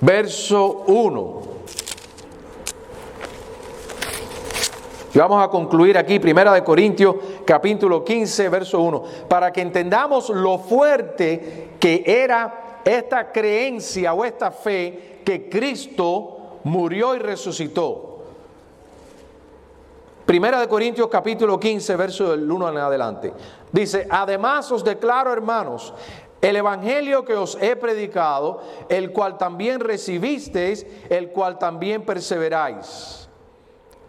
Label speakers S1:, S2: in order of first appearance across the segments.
S1: verso 1. Y vamos a concluir aquí, 1 Corintios, capítulo 15, verso 1, para que entendamos lo fuerte que era esta creencia o esta fe que Cristo murió y resucitó. 1 Corintios capítulo 15, verso del 1 en adelante. Dice: además os declaro, hermanos, el evangelio que os he predicado, el cual también recibisteis, el cual también perseveráis.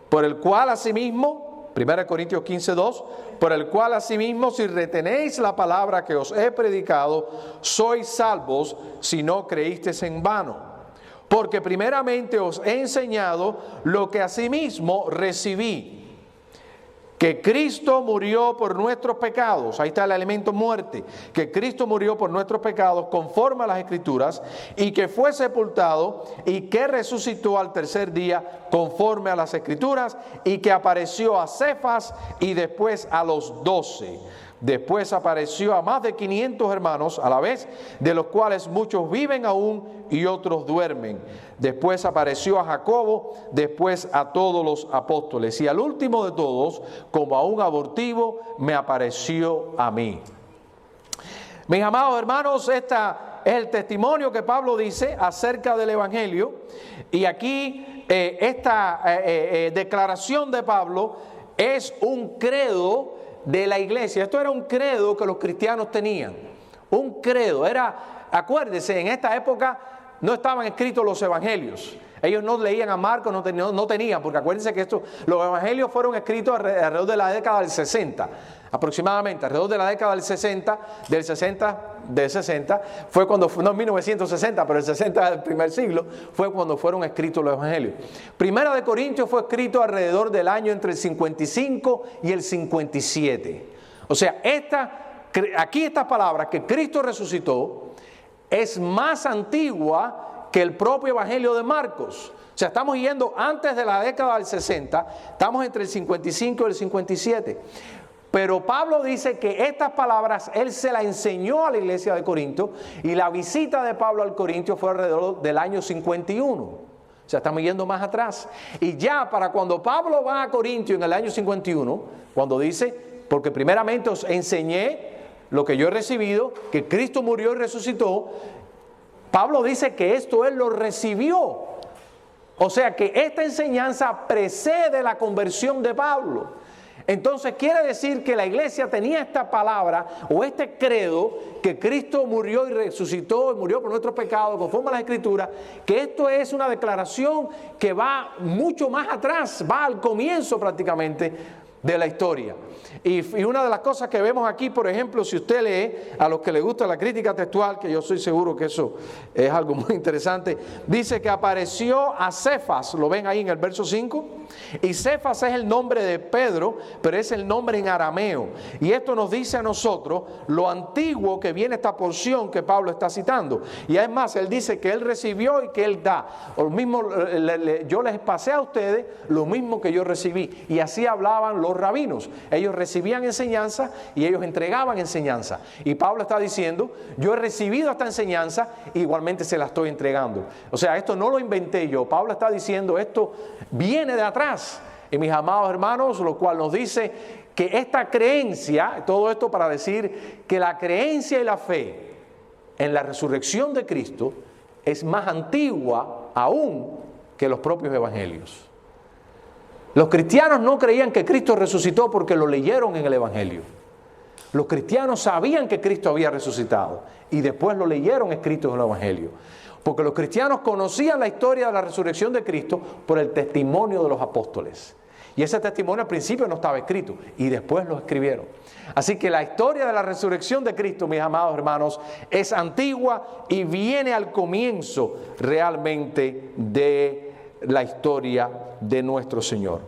S1: Por el cual asimismo, 1 Corintios 15, 2, por el cual asimismo, si retenéis la palabra que os he predicado, sois salvos si no creísteis en vano. Porque primeramente os he enseñado lo que asimismo recibí, que Cristo murió por nuestros pecados. Ahí está el elemento muerte. Que Cristo murió por nuestros pecados conforme a las Escrituras, y que fue sepultado y que resucitó al tercer día conforme a las Escrituras, y que apareció a Cefas y después a los 12. Después apareció a más de 500 hermanos a la vez, de los cuales muchos viven aún y otros duermen. Después apareció a Jacobo, después a todos los apóstoles. Y al último de todos, como a un abortivo, me apareció a mí. Mis amados hermanos, este es el testimonio que Pablo dice acerca del Evangelio. Y aquí esta declaración de Pablo es un credo de la iglesia. Esto era un credo que los cristianos tenían. Un credo. Acuérdense, en esta época no estaban escritos los evangelios. Ellos no leían a Marcos, no tenían, porque acuérdense que los evangelios fueron escritos alrededor de la década del 60, aproximadamente, alrededor de la década del 60, del 60, fue cuando, no en 1960, pero el 60 del primer siglo, fue cuando fueron escritos los evangelios. Primera de Corintios fue escrito alrededor del año entre el 55 y el 57. O sea, aquí estas palabras, que Cristo resucitó, es más antigua que el propio Evangelio de Marcos. O sea, estamos yendo antes de la década del 60, estamos entre el 55 y el 57. Pero Pablo dice que estas palabras él se las enseñó a la iglesia de Corinto, y la visita de Pablo al Corintio fue alrededor del año 51. O sea, estamos yendo más atrás. Y ya para cuando Pablo va a Corintio en el año 51, cuando dice, porque primeramente os enseñé lo que yo he recibido, que Cristo murió y resucitó, Pablo dice que esto él lo recibió. O sea que esta enseñanza precede la conversión de Pablo. Entonces quiere decir que la iglesia tenía esta palabra o este credo, que Cristo murió y resucitó y murió por nuestros pecados conforme a las Escrituras, que esto es una declaración que va mucho más atrás, va al comienzo prácticamente de la historia. Y una de las cosas que vemos aquí, por ejemplo, si usted lee, a los que les gusta la crítica textual, que yo soy seguro que eso es algo muy interesante, dice que apareció a Cefas, lo ven ahí en el verso 5, y Cefas es el nombre de Pedro, pero es el nombre en arameo. Y esto nos dice a nosotros lo antiguo que viene esta porción que Pablo está citando. Y además él dice que él recibió y que él da. Lo mismo, yo les pasé a ustedes lo mismo que yo recibí. Y así hablaban los rabinos. Ellos recibían enseñanza y ellos entregaban enseñanza. Y Pablo está diciendo, yo he recibido esta enseñanza, igualmente se la estoy entregando. O sea, esto no lo inventé yo. Pablo está diciendo, esto viene de atrás. Y mis amados hermanos, lo cual nos dice que esta creencia, todo esto para decir que la creencia y la fe en la resurrección de Cristo es más antigua aún que los propios evangelios. Los cristianos no creían que Cristo resucitó porque lo leyeron en el Evangelio. Los cristianos sabían que Cristo había resucitado y después lo leyeron escrito en el Evangelio. Porque los cristianos conocían la historia de la resurrección de Cristo por el testimonio de los apóstoles. Y ese testimonio al principio no estaba escrito y después lo escribieron. Así que la historia de la resurrección de Cristo, mis amados hermanos, es antigua y viene al comienzo realmente de la historia de nuestro Señor.